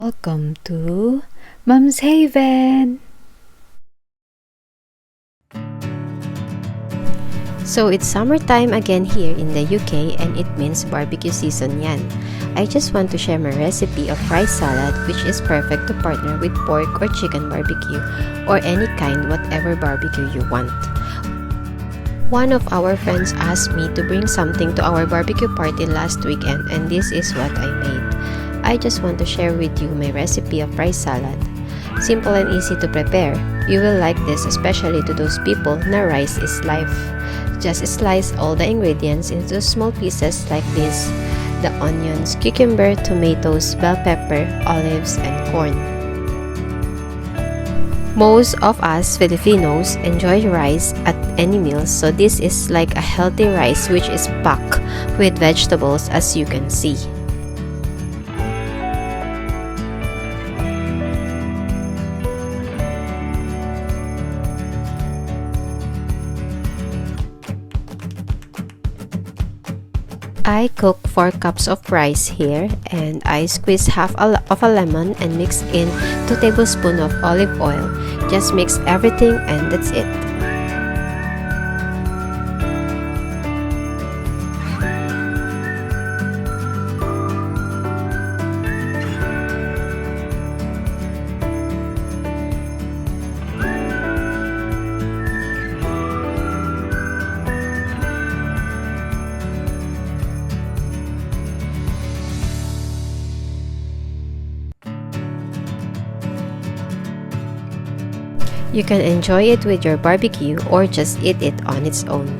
Welcome to Mom's Haven! So it's summertime again here in the UK and it means barbecue season yan. I just want to share my recipe of rice salad which is perfect to partner with pork or chicken barbecue or any kind whatever barbecue you want. One of our friends asked me to bring something to our barbecue party last weekend and this is what I made. I just want to share with you my recipe of rice salad. Simple and easy to prepare. You will like this especially to those people na rice is life. Just slice all the ingredients into small pieces like this: the onions, cucumber, tomatoes, bell pepper, olives, and corn. Most of us Filipinos enjoy rice at any meal, so this is like a healthy rice which is packed with vegetables as you can see. I cook 4 cups of rice here and I squeeze half of a lemon and mix in 2 tablespoons of olive oil. Just mix everything and that's it. You can enjoy it with your barbecue or just eat it on its own.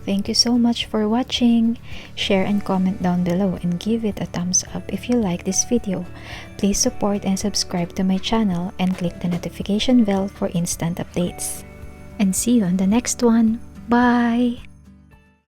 Thank you so much for watching. Share and comment down below and give it a thumbs up if you like this video. Please support and subscribe to my channel and click the notification bell for instant updates. And see you on the next one. Bye!